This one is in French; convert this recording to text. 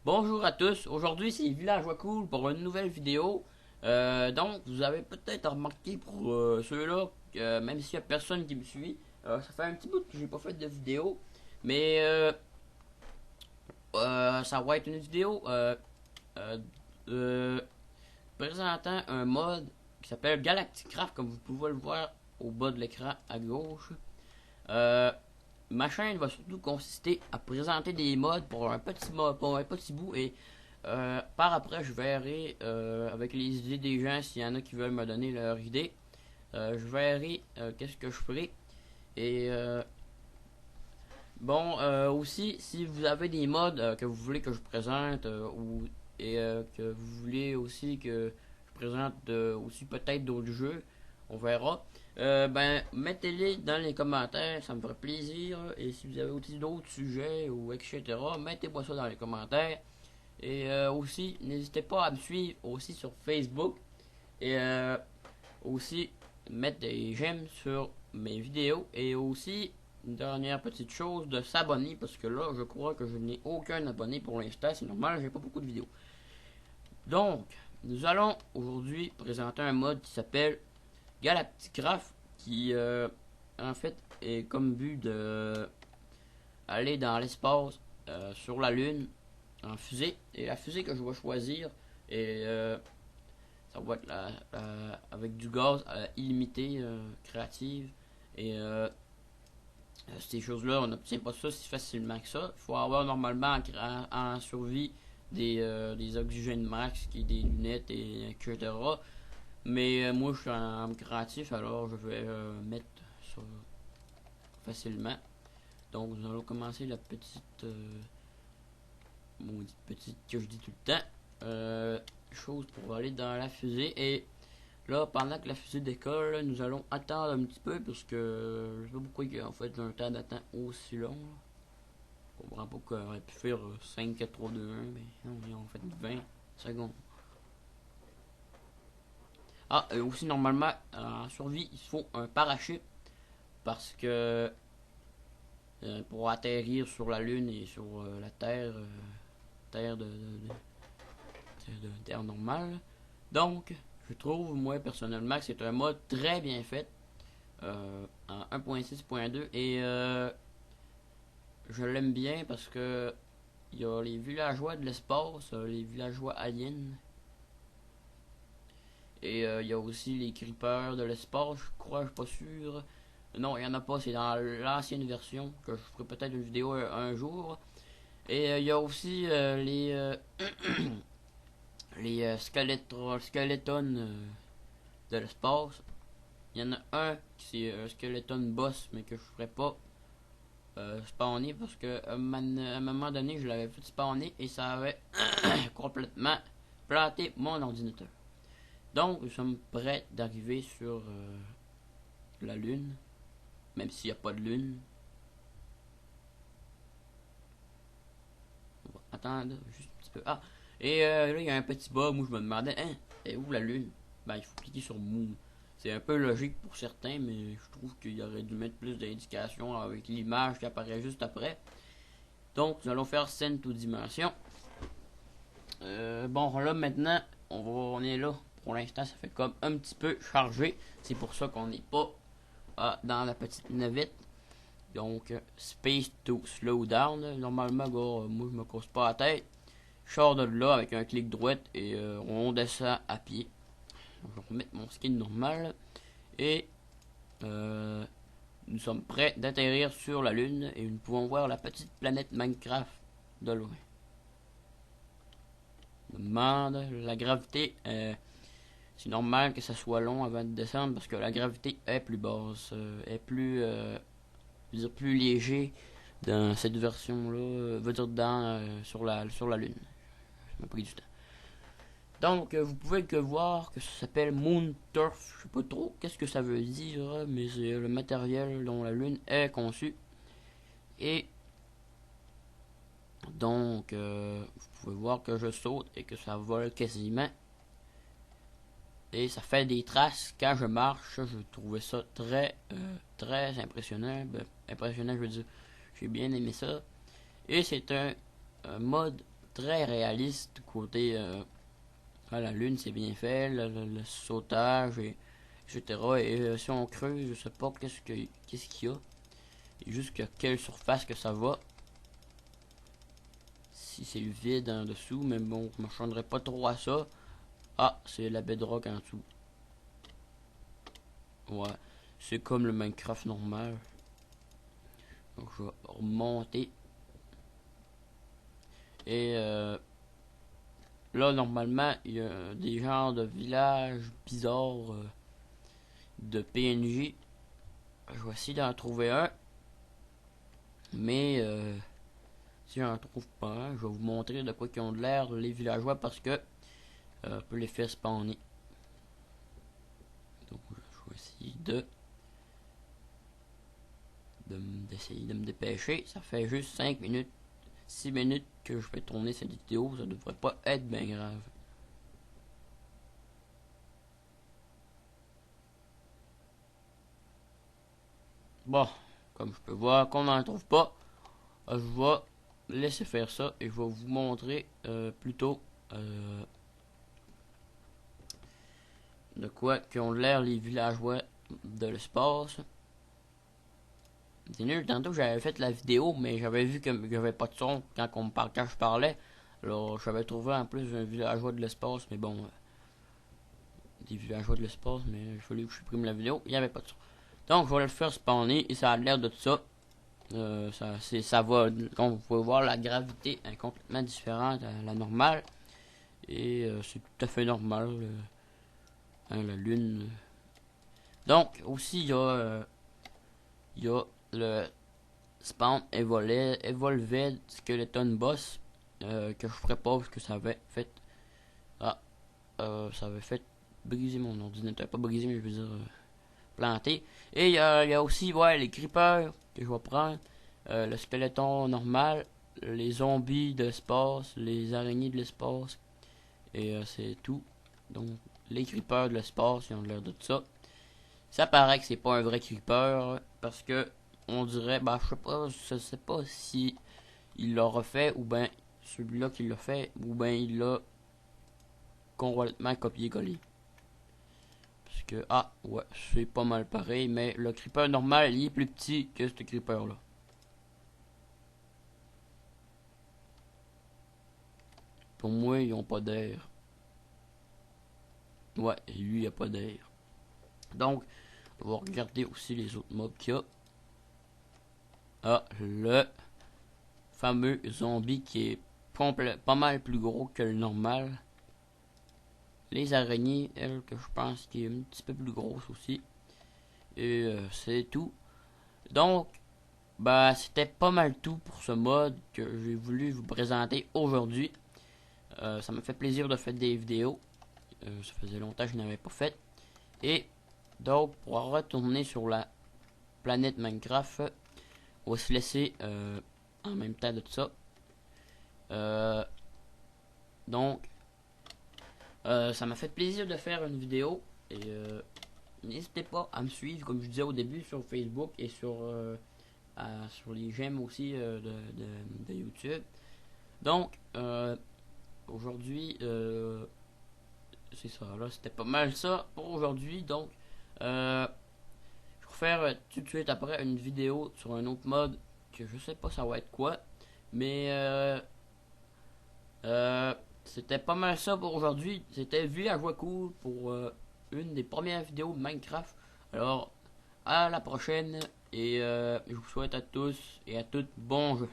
Bonjour à tous, aujourd'hui c'est Villageois Cool pour une nouvelle vidéo. Donc vous avez peut-être remarqué pour ceux-là, que même s'il n'y a personne qui me suit, ça fait un petit bout que j'ai pas fait de vidéo. Mais ça va être une vidéo euh, euh, présentant un mode qui s'appelle Galacticraft, comme vous pouvez le voir au bas de l'écran à gauche. Euh, Ma chaîne va surtout consister à présenter des mods pour un petit bout et par après je verrai avec les idées des gens s'il y en a qui veulent me donner leur idée. Je verrai qu'est-ce que je ferai et aussi si vous avez des mods que vous voulez que je présente que vous voulez aussi que je présente aussi peut-être d'autres jeux, on verra. Mettez-les dans les commentaires, ça me ferait plaisir. Et si vous avez aussi d'autres sujets ou etc., mettez-moi ça dans les commentaires. Et aussi, n'hésitez pas à me suivre aussi sur Facebook. Et aussi, mettre des j'aime sur mes vidéos. Et aussi, une dernière petite chose, de s'abonner. Parce que là, je crois que je n'ai aucun abonné pour l'instant. C'est normal, j'ai pas beaucoup de vidéos. Donc, nous allons aujourd'hui présenter un mode qui s'appelle Galacticraft qui en fait est comme but de aller dans l'espace sur la Lune en fusée. Et la fusée que je vais choisir est ça va être avec du gaz illimité, créative. Et ces choses-là, on n'obtient pas ça si facilement que ça. Il faut avoir normalement en survie des oxygènes max, qui est des lunettes, et etc. Mais moi, je suis en créatif, alors je vais mettre ça facilement. Donc, nous allons commencer la petite, maudite petite que je dis tout le temps, chose pour aller dans la fusée. Et là, pendant que la fusée décolle, nous allons attendre un petit peu, parce que je sais pas pourquoi en fait un temps d'attente aussi long. Je comprends pas qu'on aurait pu faire 5, 4, 3, 2, 1, mais non, ils ont fait 20 secondes. Ah, aussi normalement, en survie, il faut un parachute parce que pour atterrir sur la Lune et sur la Terre, Terre Terre normale. Donc, je trouve, moi, personnellement, que c'est un mode très bien fait en 1.6.2 et je l'aime bien parce que il y a les villageois de l'espace, les villageois aliens, et il y a aussi les creepers de l'espace, je crois, je suis pas sûr. Non, il n'y en a pas, c'est dans l'ancienne version, que je ferai peut-être une vidéo un jour. Et il y a aussi les skeletons de l'espace. Il y en a un qui est un skeleton boss, mais que je ferai pas spawner parce que à un moment donné, je l'avais fait spawner et ça avait complètement planté mon ordinateur. Donc, nous sommes prêts d'arriver sur la Lune, même s'il n'y a pas de Lune. On va attendre juste un petit peu. Ah, et là, il y a un petit bug où je me demandais, hein, et où la Lune? Ben, il faut cliquer sur Moon. C'est un peu logique pour certains, mais je trouve qu'il aurait dû mettre plus d'indications avec l'image qui apparaît juste après. Donc, nous allons faire scène to dimension. Bon, là, maintenant, on est là. Pour l'instant, ça fait comme un petit peu chargé. C'est pour ça qu'on n'est pas dans la petite navette. Donc, space to slow down. Normalement, gars, moi, je me casse pas la tête. Je sors de là avec un clic droit et on descend à pied. Donc, je vais remettre mon skin normal. Et nous sommes prêts d'atterrir sur la Lune et nous pouvons voir la petite planète Minecraft de loin. On demande la gravité. C'est normal que ça soit long avant de descendre parce que la gravité est plus basse, est plus, plus léger dans cette version-là, veut dire sur la Lune. Ça m'a pris du temps. Donc, vous pouvez que voir que ça s'appelle Moon Turf. Je sais pas trop qu'est-ce que ça veut dire, mais c'est le matériel dont la Lune est conçue. Et donc, vous pouvez voir que je saute et que ça vole quasiment. Et ça fait des traces quand je marche. Je trouvais ça très impressionnant. Impressionnant, je veux dire. J'ai bien aimé ça. Et c'est un mode très réaliste côté la lune, c'est bien fait, le sautage, etc. Et si on creuse, je sais pas qu'est-ce qu'il y a. Jusqu'à quelle surface que ça va. Si c'est le vide en dessous, mais bon, je ne m'acharnerai pas trop à ça. Ah, c'est la bedrock en dessous. Ouais, c'est comme le Minecraft normal. Donc je vais remonter. Et là, normalement, il y a des genres de villages bizarres de PNJ. Je vais essayer d'en trouver un. Mais si j'en trouve pas un, je vais vous montrer de quoi qu'ils ont de l'air les villageois parce que on peut les faire spawner. Donc je vais essayer d'essayer de me dépêcher. Ça fait juste 5 minutes, 6 minutes que je vais tourner cette vidéo. Ça devrait pas être bien grave. Bon, comme je peux voir qu'on n'en trouve pas, je vais laisser faire ça et je vais vous montrer plutôt de quoi qui ont l'air les villageois de l'espace. C'est nul, tantôt j'avais fait la vidéo, mais j'avais vu que j'avais pas de son quand je parlais. Alors j'avais trouvé en plus un villageois de l'espace, mais bon, des villageois de l'espace, mais il fallait que je supprime la vidéo, il n'y avait pas de son. Donc je vais le faire spawner et ça a l'air de ça. Ça va, comme vous pouvez voir, la gravité est complètement différente à la normale. Et c'est tout à fait normal, hein, la lune. Donc aussi il y a le spawn Evolved Skeleton Boss que je ferai pas parce que ça avait fait ça avait fait briser mon ordinateur, pas briser mais je veux dire planter. Et il y a aussi les creepers que je vais prendre, le skeleton normal, les zombies de l'espace, les araignées de l'espace et c'est tout. Donc les creepers de l'espace ils ont l'air de tout ça. Ça paraît que c'est pas un vrai creeper parce que on dirait, je sais pas si il l'a refait ou ben celui-là qui l'a fait ou ben il l'a complètement copié-collé. Parce que ouais, c'est pas mal pareil, mais le creeper normal il est plus petit que ce creeper là. Pour moi, ils ont pas d'air. Ouais, et lui il a pas d'air. Donc, on va regarder aussi les autres mobs qu'il y a. Le fameux zombie qui est pas mal plus gros que le normal. Les araignées, elles, que je pense qui est un petit peu plus grosse aussi. Et c'est tout. Donc, c'était pas mal tout pour ce mode que j'ai voulu vous présenter aujourd'hui. Ça m'a fait plaisir de faire des vidéos. Ça faisait longtemps que je n'avais pas fait. Et donc, pour retourner sur la planète Minecraft, on va se laisser en même temps de tout ça. Donc, ça m'a fait plaisir de faire une vidéo. Et n'hésitez pas à me suivre, comme je disais au début, sur Facebook et sur les j'aime aussi de YouTube. Donc, aujourd'hui, c'est ça. Là, c'était pas mal ça pour aujourd'hui. Donc, je vais faire tout de suite après une vidéo sur un autre mode que je sais pas ça va être quoi. Mais c'était pas mal ça pour aujourd'hui. C'était Villageois Cool pour une des premières vidéos de Minecraft. Alors, à la prochaine et je vous souhaite à tous et à toutes bon jeu.